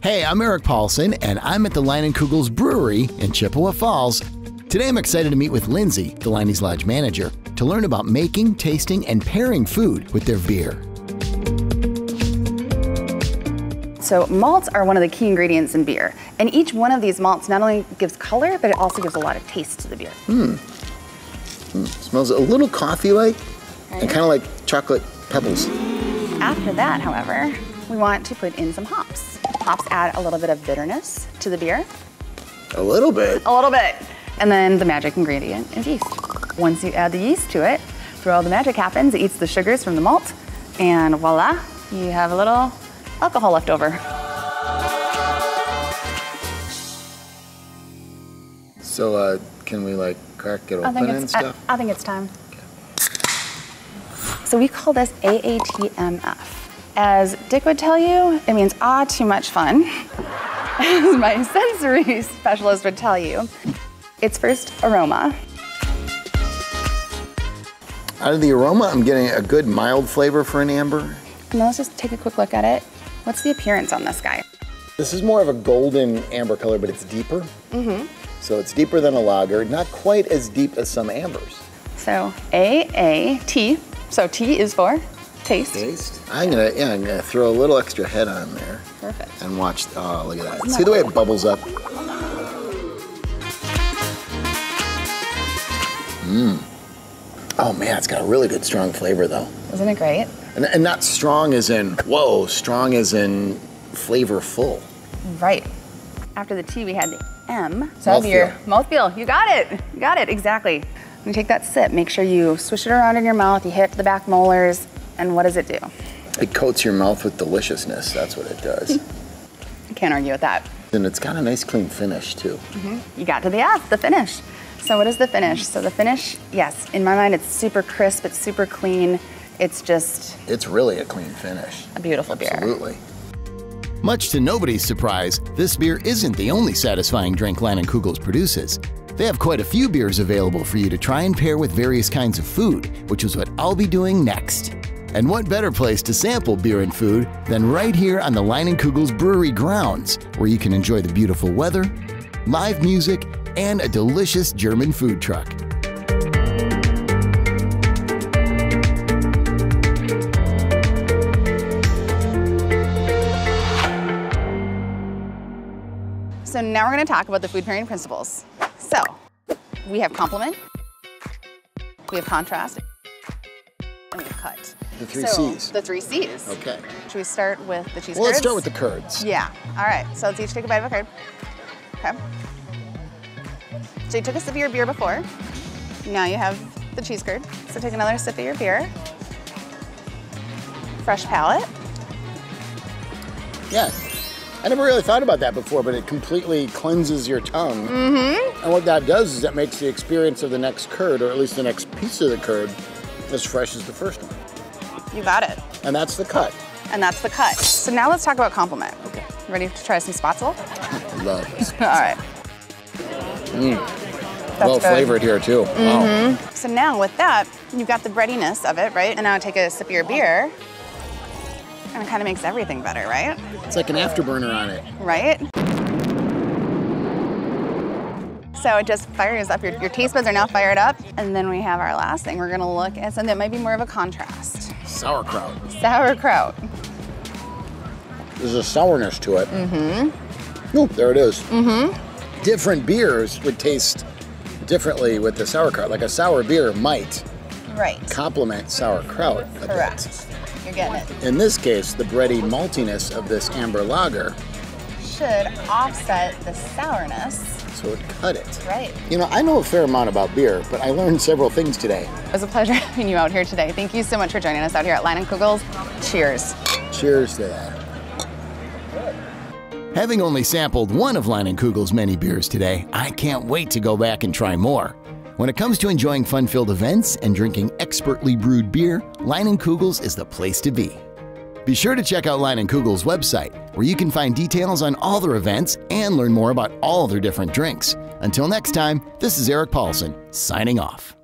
Hey, I'm Eric Paulsen, and I'm at the Leinie Brewery in Chippewa Falls. Today I'm excited to meet with Lindsey, the Leinie Lodge manager, to learn about making, tasting, and pairing food with their beer. So malts are one of the key ingredients in beer, and each one of these malts not only gives color, but it also gives a lot of taste to the beer. Smells a little coffee-like and kind of like chocolate pebbles. After that, however, we want to put in some hops. Hops add a little bit of bitterness to the beer. A little bit? A little bit. And then the magic ingredient is yeast. Once you add the yeast to it, where all the magic happens, it eats the sugars from the malt, and voila, you have a little alcohol left over. So can we like crack it open and stuff? I think it's time. Okay. So we call this AATMF. As Dick would tell you, it means too much fun. As my sensory specialist would tell you. It's first aroma. Out of the aroma, I'm getting a good mild flavor for an amber. And let's just take a quick look at it. What's the appearance on this guy? This is more of a golden amber color, but it's deeper. So it's deeper than a lager, not quite as deep as some ambers. So AAT, so T is for taste. Taste. I'm gonna throw a little extra head on there. Perfect. And watch, oh, look at that. See the way it bubbles up? Oh man, it's got a really good strong flavor though. Isn't it great? And not strong as in, whoa, strong as in flavorful. Right. After the T, we had the M. So that'd be your mouthfeel. You got it. You got it, exactly. When you take that sip, make sure you swish it around in your mouth, you hit the back molars, and what does it do? It coats your mouth with deliciousness, that's what it does. Can't argue with that. And it's got a nice clean finish too. You got to the F, the finish. So what is the finish? So the finish, yes, in my mind, it's super crisp, it's super clean. It's just... It's really a clean finish. A beautiful beer. Absolutely. Much to nobody's surprise, this beer isn't the only satisfying drink Leinie produces. They have quite a few beers available for you to try and pair with various kinds of food, which is what I'll be doing next. And what better place to sample beer and food than right here on the Leinie Brewery grounds, where you can enjoy the beautiful weather, live music, and a delicious German food truck. So now we're going to talk about the food pairing principles. So we have complement, we have contrast, and we have cut. The three C's. The three C's. Okay. Should we start with the cheese curds? Well, let's start with the curds. Yeah. All right. So let's each take a bite of a curd. Okay. So you took a sip of your beer before. Now you have the cheese curd. So take another sip of your beer. Fresh palate. Yeah. I never really thought about that before, but it completely cleanses your tongue. And what that does is that makes the experience of the next curd, or at least the next piece of the curd, as fresh as the first one. You got it. And that's the cut. And that's the cut. So now let's talk about complement. Okay. Ready to try some spatzel? Love this. All right. Well flavored here too. Wow. So now with that, you've got the breadiness of it, right? And now take a sip of your beer. And it kind of makes everything better, right? It's like an afterburner on it. Right? So it just fires up, your taste buds are now fired up. And then we have our last thing. We're gonna look at something that might be more of a contrast. Sauerkraut. Sauerkraut. There's a sourness to it. Oh, there it is. Different beers would taste differently with the sauerkraut. Like a sour beer might complement sauerkraut a bit. You're getting it. In this case, the bready maltiness of this amber lager should offset the sourness. So it cut it. Right. You know, I know a fair amount about beer, but I learned several things today. It was a pleasure having you out here today. Thank you so much for joining us out here at Leinie Cheers. Cheers to that. Having only sampled one of Leinie many beers today, I can't wait to go back and try more. When it comes to enjoying fun-filled events and drinking expertly brewed beer, Leinie is the place to be. Be sure to check out Leinie website, where you can find details on all their events and learn more about all their different drinks. Until next time, this is Eric Paulsen, signing off.